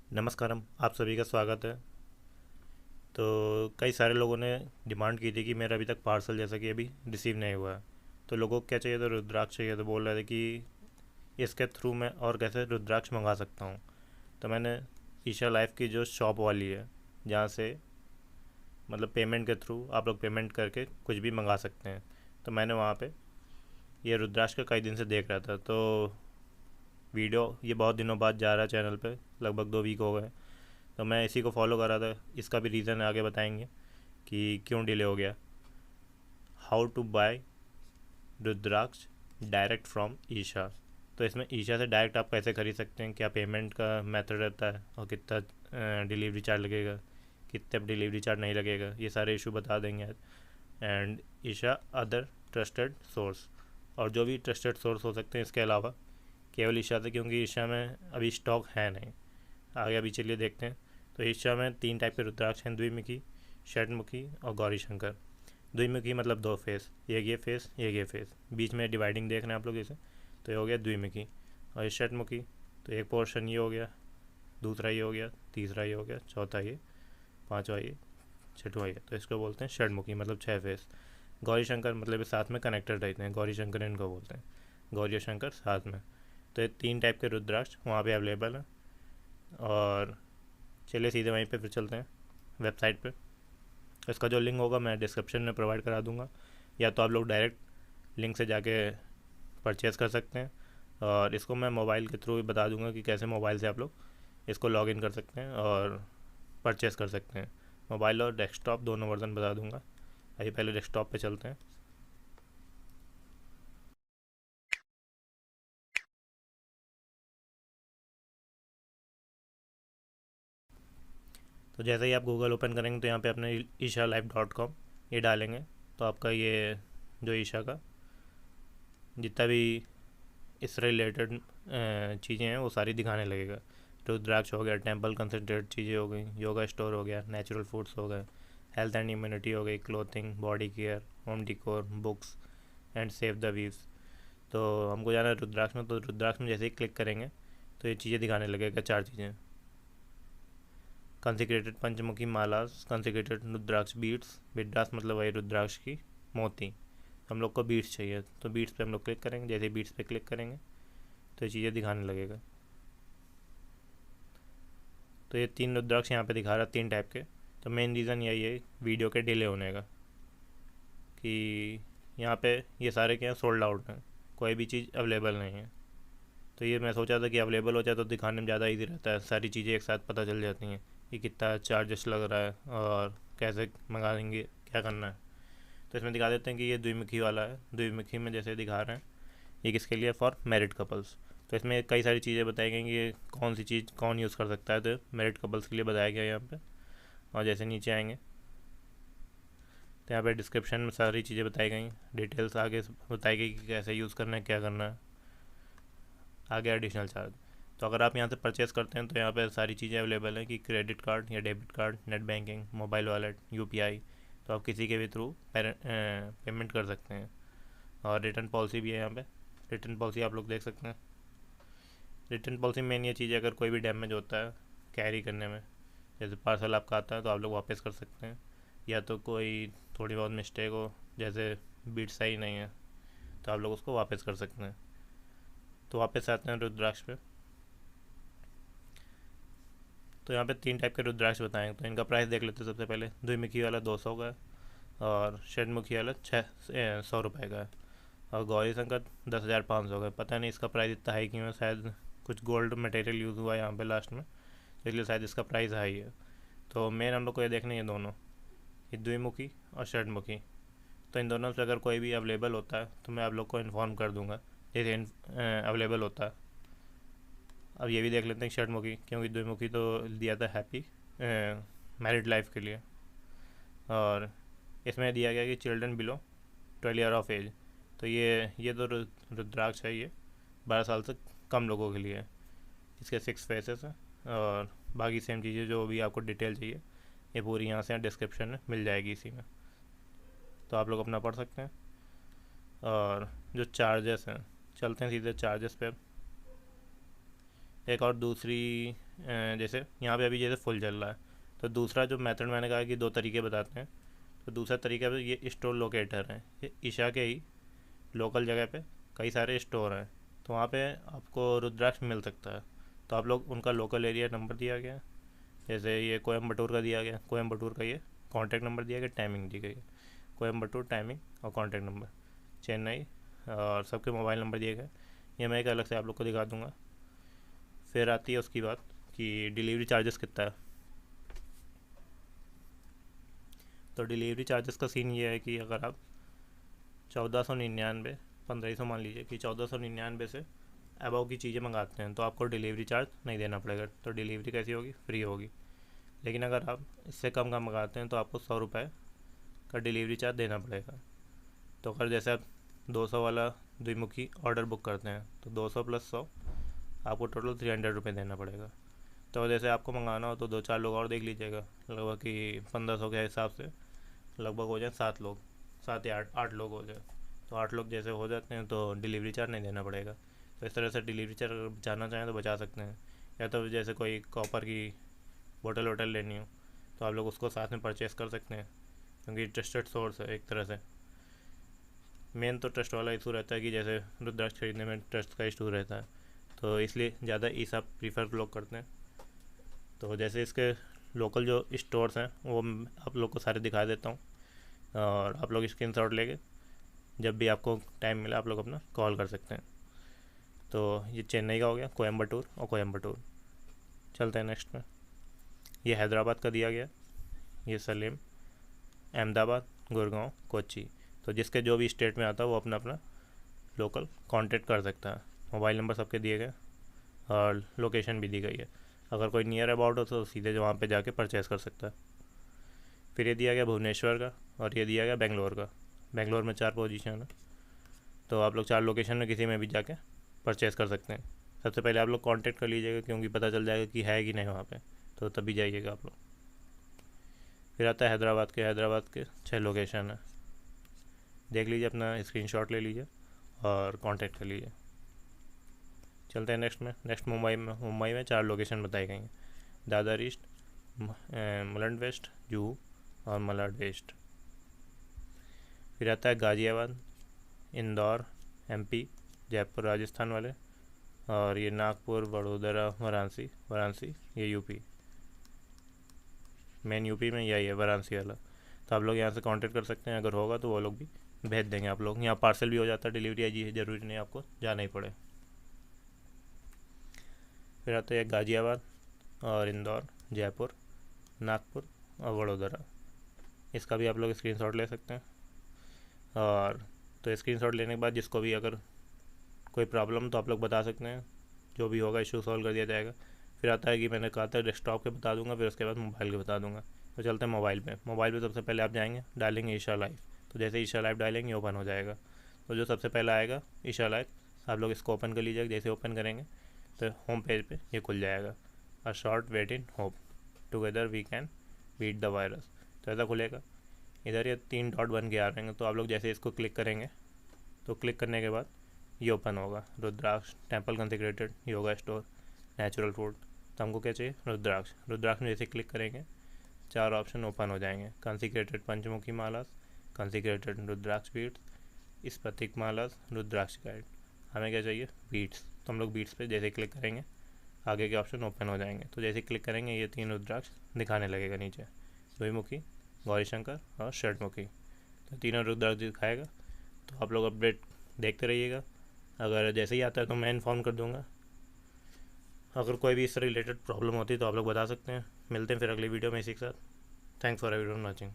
नमस्कारम, आप सभी का स्वागत है। तो कई सारे लोगों ने डिमांड की थी कि मेरा अभी तक पार्सल जैसा कि अभी रिसीव नहीं हुआ है। तो लोगों को क्या चाहिए था, रुद्राक्ष चाहिए, तो बोल रहे थे कि इसके थ्रू मैं और कैसे रुद्राक्ष मंगा सकता हूँ। तो मैंने ईशा लाइफ की जो शॉप वाली है, जहाँ से मतलब पेमेंट के थ्रू आप लोग पेमेंट करके कुछ भी मंगा सकते हैं, तो मैंने वहाँ पे ये रुद्राक्ष का कई दिन से देख रहा था। तो वीडियो ये बहुत दिनों बाद जा रहा है चैनल पे, लगभग 2 वीक हो गए। तो मैं इसी को फॉलो कर रहा था। इसका भी रीज़न आगे बताएंगे कि क्यों डिले हो गया। How to buy rudraksha direct from Isha. तो इसमें ईशा से डायरेक्ट आप कैसे खरीद सकते हैं, क्या पेमेंट का मेथड रहता है और कितना डिलीवरी चार्ज लगेगा, कितने डिलीवरी चार्ज नहीं लगेगा, ये सारे इशू बता देंगे आज। And Isha other trusted source, और जो भी ट्रस्टेड सोर्स हो सकते हैं इसके अलावा, केवल ईशा से, क्योंकि ईशा में अभी स्टॉक है नहीं। आगे अभी चलिए देखते हैं। तो ईशा में 3 टाइप के रुद्राक्ष हैं, द्विमुखी, षटमुखी और गौरी शंकर। द्विमुखी मतलब 2 फेस, एक ये फेस एक ये फेस, बीच में डिवाइडिंग देख रहे हैं आप लोग इसे, तो ये हो गया द्विमुखी। और ये षटमुखी, तो एक पोर्शन ये हो गया, दूसरा ये हो गया, तीसरा ये हो गया, चौथा ये, पांचवा ये, छठवां ये, तो इसको बोलते हैं षटमुखी, मतलब 6 फेस। गौरी शंकर मतलब ये साथ में कनेक्टेड रहते हैं, गौरी शंकर इनको बोलते हैं, गौरी और शंकर साथ में। तो ये 3 टाइप के रुद्राक्ष वहाँ पे अवेलेबल है। और चलिए सीधे वहीं पे फिर चलते हैं वेबसाइट पे। इसका जो लिंक होगा मैं डिस्क्रिप्शन में प्रोवाइड करा दूंगा, या तो आप लोग डायरेक्ट लिंक से जाके परचेज़ कर सकते हैं। और इसको मैं मोबाइल के थ्रू भी बता दूंगा कि कैसे मोबाइल से आप लोग इसको लॉग इन कर सकते हैं और परचेज़ कर सकते हैं। मोबाइल और डेस्कटॉप दोनों वर्जन बता दूंगा। आइए पहले डेस्कटॉप पे चलते हैं। तो जैसे ही आप गूगल ओपन करेंगे तो यहाँ पे अपने isha-life.com ये डालेंगे, तो आपका ये जो ईशा का जितना भी इससे रिलेटेड चीज़ें हैं वो सारी दिखाने लगेगा। रुद्राक्ष हो गया, टेम्पल कंसंट्रेट चीज़ें हो गई, योगा स्टोर हो गया, नेचुरल फूड्स हो गए, हेल्थ एंड इम्यूनिटी हो गई, clothing, body care, home डिकोर, books and save the weaves. तो हमको जाना है रुद्राक्ष में, तो रुद्राक्ष में जैसे ही क्लिक करेंगे तो ये चीज़ें दिखाने लगेगा, 4 चीज़ें। कंसिक्रेटेड पंचमुखी मालास, कंसिक्रेटेड रुद्राक्ष बीट्स, बिड्रास मतलब वही रुद्राक्ष की मोती। हम लोग को बीट्स चाहिए, तो बीट्स पे हम लोग क्लिक करेंगे। जैसे बीट्स पे क्लिक करेंगे तो ये चीज़ें दिखाने लगेगा। तो ये 3 रुद्राक्ष यहाँ पे दिखा रहा है, 3 टाइप के। तो मेन रीज़न यही है वीडियो के डिले होने का, कि यहाँ पे ये सारे क्या सोल्ड आउट हैं, कोई भी चीज़ अवेलेबल नहीं है। तो ये मैं सोचा था कि अवेलेबल हो जाए तो दिखाने में ज़्यादा इजी रहता है, सारी चीज़ें एक साथ पता चल जाती हैं कि कितना चार्जेस लग रहा है और कैसे मंगाएंगे, क्या करना है। तो इसमें दिखा देते हैं कि ये द्विमुखी वाला है। द्विमुखी में जैसे दिखा रहे हैं, ये किसके लिए, फॉर मैरिड कपल्स। तो इसमें कई सारी चीज़ें बताई गई कि ये कौन सी चीज़ कौन यूज़ कर सकता है, तो मैरिड कपल्स के लिए बताया गया यहाँ पे। और जैसे नीचे आएंगे तो यहाँ पे डिस्क्रिप्शन में सारी चीज़ें बताई गई, डिटेल्स आगे बताई गई कि कैसे यूज़ करना है, क्या करना है। आगे एडिशनल चार्ज। तो अगर आप यहाँ से परचेज़ करते हैं तो यहाँ पे सारी चीज़ें अवेलेबल हैं, कि क्रेडिट कार्ड या debit card, net banking, mobile wallet, UPI, तो आप किसी के भी थ्रू पेमेंट कर सकते हैं। और रिटर्न पॉलिसी भी है यहाँ पे। रिटर्न पॉलिसी आप लोग देख सकते हैं। रिटर्न पॉलिसी मेन ये चीज़ है, अगर कोई भी डैमेज होता है कैरी करने में, जैसे पार्सल आपका आता है तो आप लोग वापस कर सकते हैं, या तो कोई थोड़ी बहुत मिस्टेक हो, जैसे बीट सही नहीं है, तो आप लोग उसको वापस कर सकते हैं। तो वापस आते हैं रुद्राक्ष पे। तो यहाँ पे 3 टाइप के रुद्राक्ष बताएंगे, तो इनका प्राइस देख लेते हैं। सबसे पहले द्विमुखी वाला 200 का है, और षटमुखी वाला 100 रुपये का है, और गौरी शंकर 10,500 का है। पता नहीं इसका प्राइस इतना हाई क्यों है, शायद कुछ गोल्ड मटेरियल यूज़ हुआ है यहाँ पे लास्ट में, तो इसलिए शायद इसका प्राइस हाई है। तो मेन हम लोग को ये देखने ये दोनों, ये द्विमुखी और षटमुखी। तो इन दोनों से अगर कोई भी अवेलेबल होता है तो मैं आप लोग को इन्फॉर्म कर दूंगा जैसे अवेलेबल होता है। अब ये भी देख लेते हैं षटमुखी, क्योंकि द्विमुखी तो दिया था हैप्पी मैरिड लाइफ के लिए, और इसमें दिया गया कि children below 12 year of age. तो ये तो रुद्राक्ष है, ये 12 साल से कम लोगों के लिए है। इसके 6 फेसेस हैं, और बाकी सेम चीज़ें जो भी आपको डिटेल चाहिए ये पूरी यहाँ से डिस्क्रिप्शन में मिल जाएगी इसी में, तो आप लोग अपना पढ़ सकते हैं। और जो चार्जेस हैं, चलते हैं सीधे चार्जेस पे। एक और दूसरी जैसे यहाँ पे अभी जैसे फुल चल रहा है, तो दूसरा जो मेथड मैंने कहा कि दो तरीके बताते हैं, तो दूसरा तरीका भी ये स्टोर लोकेटर है। ये ईशा के ही लोकल जगह पे कई सारे स्टोर हैं, तो वहाँ पे आपको रुद्राक्ष मिल सकता है। तो आप लोग उनका लोकल एरिया नंबर दिया गया है, जैसे ये कोयम्बटूर का दिया गया, कोयम्बटूर का ये कॉन्टैक्ट नंबर दिया गया, टाइमिंग दी गई है, कोयम्बटूर टाइमिंग और कॉन्टैक्ट नंबर, चेन्नई, और सबके मोबाइल नंबर दिए गए। ये मैं एक अलग से आप लोग को दिखा दूँगा। फिर आती है उसकी बात कि डिलीवरी चार्जेस कितना है। तो डिलीवरी चार्जेस का सीन ये है कि अगर आप 1499, 1500 मान लीजिए कि 1499 से अबव की चीज़ें मंगाते हैं तो आपको डिलीवरी चार्ज नहीं देना पड़ेगा। तो डिलीवरी कैसी होगी, फ्री होगी। लेकिन अगर आप इससे कम का मंगाते हैं तो आपको 100 रुपये का डिलीवरी चार्ज देना पड़ेगा। तो अगर जैसे आप 200 वाला द्विमुखी ऑर्डर बुक करते हैं तो 200 + 100 आपको टोटल 300 रुपये देना पड़ेगा। तो जैसे आपको मंगाना हो तो 2-4 लोग और देख लीजिएगा, लगभग कि 1500 के हिसाब से लगभग हो जाए 7 लोग, 7 या 8 लोग हो जाए। तो 8 लोग जैसे हो जाते हैं तो डिलीवरी चार्ज नहीं देना पड़ेगा। तो इस तरह से डिलीवरी चार्ज अगर बचाना चाहें तो बचा सकते हैं। या तो जैसे कोई कॉपर की बोतल वोटल लेनी हो तो आप लोग उसको साथ में परचेस कर सकते हैं, क्योंकि ट्रस्टेड सोर्स है एक तरह से। मेन तो ट्रस्ट वाला इशू रहता है कि जैसे रुद्राक्ष खरीदने में ट्रस्ट का इशू रहता है, तो इसलिए ज़्यादा ईसा प्रीफर लोग करते हैं। तो जैसे इसके लोकल जो स्टोर्स हैं वो आप लोग को सारे दिखा देता हूँ, और आप लोग स्क्रीनशॉट लेके जब भी आपको टाइम मिला आप लोग अपना कॉल कर सकते हैं। तो ये चेन्नई का हो गया, कोयम्बटूर और कोयम्बटूर। चलते हैं नेक्स्ट में। ये हैदराबाद का दिया गया, ये सलेम, अहमदाबाद, गुड़गांव, कोच्चि। तो जिसके जो भी स्टेट में आता है वो अपना अपना लोकल कांटेक्ट कर सकता है। मोबाइल नंबर सबके दिए गए और लोकेशन भी दी गई है। अगर कोई नियर अबाउट हो तो सीधे वहाँ पे जाके परचेस कर सकता है। फिर ये दिया गया भुवनेश्वर का, और ये दिया गया बेंगलोर का। बेंगलोर में 4 पोजीशन है, तो आप लोग 4 लोकेशन में किसी में भी जाके परचेस कर सकते हैं। सबसे पहले आप लोग कांटेक्ट कर लीजिएगा, क्योंकि पता चल जाएगा कि है कि नहीं वहाँ पे, तो तभी जाइएगा आप लोग। फिर आता है हैदराबाद के 6 लोकेशन है, देख लीजिए, अपना स्क्रीनशॉट ले लीजिए और कांटेक्ट कर लीजिए। चलते हैं नेक्स्ट में। नेक्स्ट मुंबई में 4 लोकेशन बताई गई हैं, दादर ईस्ट, मलंड वेस्ट, जुहू और मलाड वेस्ट। फिर आता है गाज़ियाबाद, इंदौर एमपी, जयपुर राजस्थान वाले, और ये नागपुर, वडोदरा, वाराणसी ये यूपी। मेन यूपी में यही है, वाराणसी वाला। तो आप लोग यहाँ से कांटेक्ट कर सकते हैं, अगर होगा तो वो लोग भी भेज देंगे आप लोग। यहाँ पार्सल भी हो जाता है, डिलीवरी है, ज़रूरी नहीं आपको जाना ही पड़े। फिर आता है गाज़ियाबाद और इंदौर, जयपुर, नागपुर और वडोदरा। इसका भी आप लोग स्क्रीनशॉट ले सकते हैं। और तो स्क्रीनशॉट लेने के बाद जिसको भी अगर कोई प्रॉब्लम तो आप लोग बता सकते हैं, जो भी होगा इशू सॉल्व कर दिया जाएगा। फिर आता है कि मैंने कहा था डेस्कटॉप के बता दूंगा, फिर उसके बाद मोबाइल के बता दूंगा। तो चलते हैं मोबाइल पे। मोबाइल पे सबसे पहले आप जाएंगे, डालेंगे ईशा लाइव। तो जैसे ईशा लाइव डालेंगे ओपन हो जाएगा। तो जो सबसे पहला आएगा ईशा लाइव, आप लोग इसको ओपन कर लीजिएगा। जैसे ओपन करेंगे तो होम पेज पे ये खुल जाएगा, a short wait in hope, together we can beat the virus. तो ऐसा खुलेगा। इधर ये 3 डॉट बन के आ रहे हैं, तो आप लोग जैसे इसको क्लिक करेंगे तो क्लिक करने के बाद ये ओपन होगा। Rudraksha, temple consecrated, yoga store, natural food. तो हमको क्या चाहिए, रुद्राक्ष। रुद्राक्ष में जैसे क्लिक करेंगे 4 ऑप्शन ओपन हो जाएंगे। कंसेक्रेटेड पंचमुखी मालास, कंसेक्रेटेड रुद्राक्ष बीट्स, स्फटिक मालास, रुद्राक्ष गाइड। हमें क्या चाहिए, बीट्स। तो हम लोग बीट्स पे जैसे क्लिक करेंगे आगे के ऑप्शन ओपन हो जाएंगे। तो जैसे क्लिक करेंगे ये 3 रुद्राक्ष दिखाने लगेगा नीचे, द्विमुखी, गौरीशंकर और षटमुखी। तो तीनों रुद्राक्ष दिखाएगा। तो आप लोग अपडेट देखते रहिएगा। अगर जैसे ही आता है तो मैं इन्फॉर्म कर दूंगा। अगर कोई भी इससे रिलेटेड प्रॉब्लम होती है तो आप लोग बता सकते हैं। मिलते हैं फिर अगली वीडियो में इसी के साथ। Thanks for everyone watching.